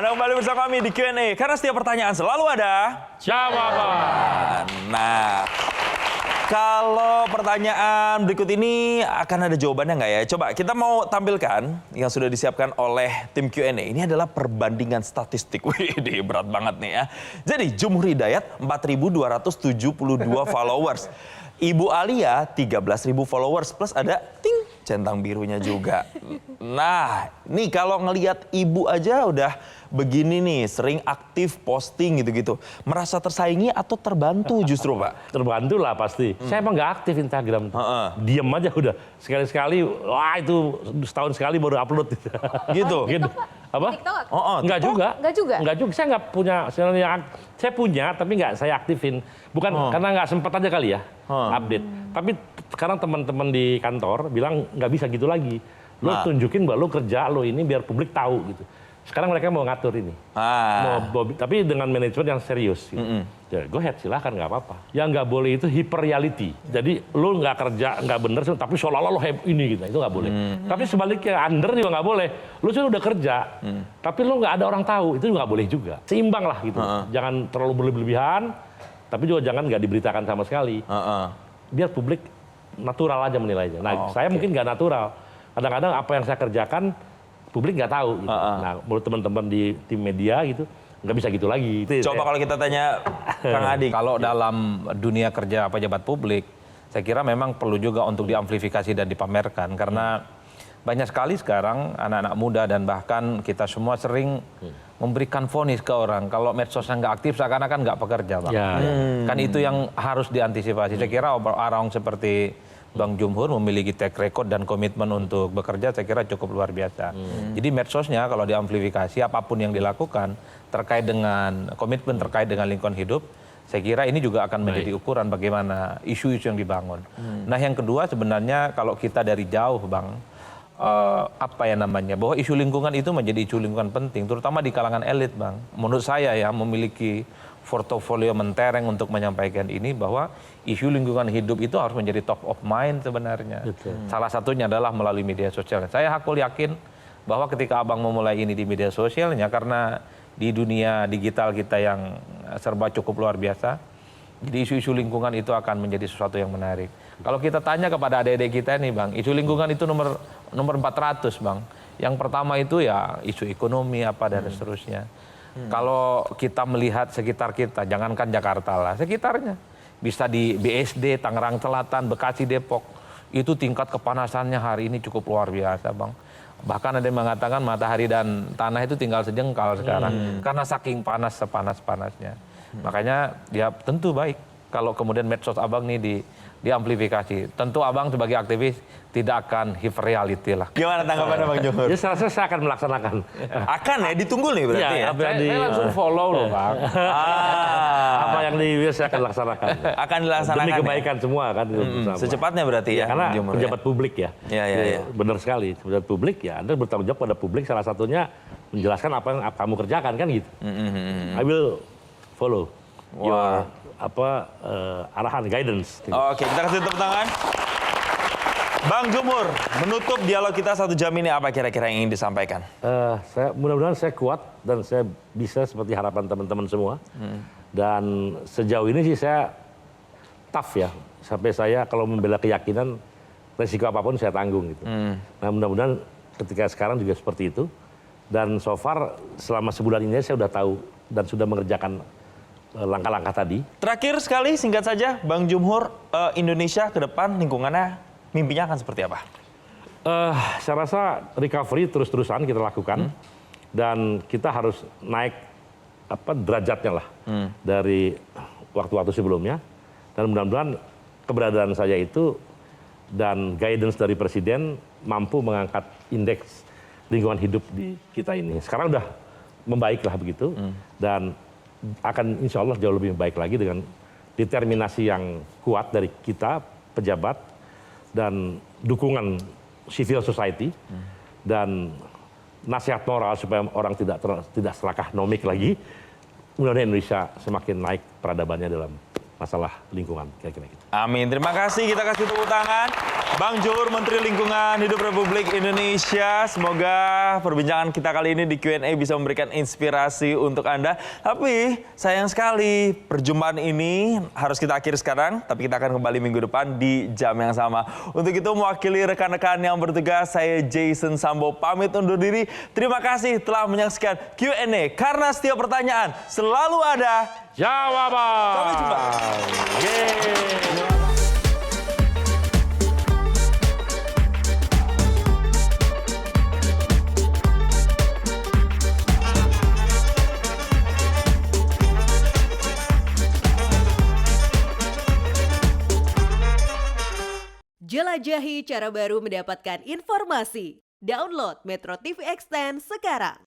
Anda kembali bersama kami di Q&A. Karena setiap pertanyaan selalu ada jawaban. Nah, kalau pertanyaan berikut ini akan ada jawabannya nggak ya? Coba kita mau tampilkan yang sudah disiapkan oleh tim Q&A. Ini adalah perbandingan statistik. Wih, berat banget nih ya. Jadi Jumhur Hidayat 4.272 followers. Ibu Alia 13.000 followers plus ada ting centang birunya juga. Nah, nih kalau ngelihat ibu aja udah begini nih, sering aktif posting gitu-gitu. Merasa tersaingi atau terbantu justru, Pak? Terbantu lah pasti. Saya emang nggak aktif Instagram. Diem aja udah. Sekali-sekali, wah itu setahun sekali baru upload. Gitu? Gitu. Apa? TikTok? Enggak juga. Enggak juga? Enggak juga. Saya nggak punya. Saya punya, tapi nggak saya aktifin. Bukan karena nggak sempat aja kali ya update. Tapi sekarang teman-teman di kantor bilang nggak bisa gitu lagi. Lo tunjukin bahwa lo kerja lo ini biar publik tahu gitu. Sekarang mereka mau ngatur ini. Tapi dengan manajemen yang serius. Gitu. Ya, go ahead, silahkan, nggak apa-apa. Yang nggak boleh itu hyper reality. Jadi lo nggak kerja, nggak bener, tapi seolah-olah lo ini gitu. Itu nggak boleh. Tapi sebaliknya, under juga nggak boleh. Lo sudah udah kerja, tapi lo nggak ada orang tahu. Itu nggak boleh juga. Seimbang lah gitu. Jangan terlalu berlebihan, tapi juga jangan nggak diberitakan sama sekali. Biar publik natural aja menilainya. Nah, saya mungkin nggak natural. Kadang-kadang apa yang saya kerjakan, publik nggak tahu. Gitu. Nah, menurut teman-teman di tim media gitu, nggak bisa gitu lagi. Coba kalau kita tanya Kang Adi. Kalau dalam dunia kerja pejabat publik, saya kira memang perlu juga untuk diamplifikasi dan dipamerkan. Karena banyak sekali sekarang anak-anak muda dan bahkan kita semua sering memberikan vonis ke orang. Kalau medsosnya nggak aktif, seakan-akan nggak pekerja, Bang. Kan itu yang harus diantisipasi. Saya kira orang seperti Bang Jumhur memiliki track record dan komitmen untuk bekerja, saya kira cukup luar biasa. Jadi medsosnya kalau diamplifikasi, apapun yang dilakukan terkait dengan komitmen terkait dengan lingkungan hidup, saya kira ini juga akan menjadi ukuran bagaimana isu-isu yang dibangun. Nah, yang kedua sebenarnya kalau kita dari jauh, Bang, bahwa isu lingkungan itu menjadi isu lingkungan penting, terutama di kalangan elit, Bang. Menurut saya ya, memiliki portofolio mentereng untuk menyampaikan ini, bahwa isu lingkungan hidup itu harus menjadi top of mind sebenarnya. Salah satunya adalah melalui media sosial. Saya hakul yakin bahwa ketika Abang memulai ini di media sosialnya, karena di dunia digital kita yang serba cukup luar biasa, jadi isu-isu lingkungan itu akan menjadi sesuatu yang menarik. Kalau kita tanya kepada adik-adik kita nih, Bang, isu lingkungan itu nomor 400, Bang. Yang pertama itu ya isu ekonomi apa dan seterusnya. Kalau kita melihat sekitar kita, jangankan Jakarta lah, sekitarnya. Bisa di BSD, Tangerang Selatan, Bekasi, Depok. Itu tingkat kepanasannya hari ini cukup luar biasa, Bang. Bahkan ada yang mengatakan matahari dan tanah itu tinggal sejengkal sekarang. Karena saking panas, sepanas-panasnya. Makanya ya tentu baik kalau kemudian medsos Abang nih diamplifikasi. Tentu Abang sebagai aktivis tidak akan hyper reality lah. Gimana tanggapannya Bang Jumhur? Ya saya akan melaksanakan. Akan ya, ditunggu nih berarti ya? Saya langsung follow loh, Bang. Apa yang saya akan laksanakan. Akan dilaksanakan. Demi kebaikan semua kan. Secepatnya berarti ya? Karena pejabat publik ya. Iya. Benar sekali. Pejabat publik ya, Anda bertanggung jawab pada publik, salah satunya menjelaskan apa yang kamu kerjakan kan gitu. I will follow your arahan, guidance. Oke, kita kasih tepuk tangan. Bang Jumhur, menutup dialog kita 1 jam ini apa kira-kira yang ingin disampaikan? Mudah-mudahan saya kuat dan saya bisa seperti harapan teman-teman semua. Dan sejauh ini sih saya tough ya. Sampai saya kalau membela keyakinan, resiko apapun saya tanggung gitu. Nah, mudah-mudahan ketika sekarang juga seperti itu. Dan so far selama sebulan ini saya sudah tahu dan sudah mengerjakan langkah-langkah tadi. Terakhir sekali, singkat saja, Bang Jumhur, Indonesia ke depan lingkungannya, mimpinya akan seperti apa? Saya rasa recovery terus-terusan kita lakukan. Dan kita harus naik derajatnya lah dari waktu-waktu sebelumnya. Dan mudah-mudahan keberadaan saya itu dan guidance dari Presiden mampu mengangkat indeks lingkungan hidup di kita ini. Sekarang udah membaik lah begitu. Dan akan insya Allah jauh lebih baik lagi dengan determinasi yang kuat dari kita, pejabat, dan dukungan civil society, dan nasihat moral supaya orang tidak serakah nomik lagi. Mudah-mudahan Indonesia semakin naik peradabannya dalam masalah lingkungan kira-kira gitu. Amin. Terima kasih. Kita kasih tepuk tangan. Bang Jour, Menteri Lingkungan Hidup Republik Indonesia. Semoga perbincangan kita kali ini di Q&A bisa memberikan inspirasi untuk Anda. Tapi sayang sekali perjumpaan ini harus kita akhiri sekarang. Tapi kita akan kembali minggu depan di jam yang sama. Untuk itu mewakili rekan-rekan yang bertugas, saya Jason Sambo pamit undur diri. Terima kasih telah menyaksikan Q&A. Karena setiap pertanyaan selalu ada jawaban. Sampai jumpa. Yeay. Jelajahi cara baru mendapatkan informasi. Download Metro TV Extend sekarang.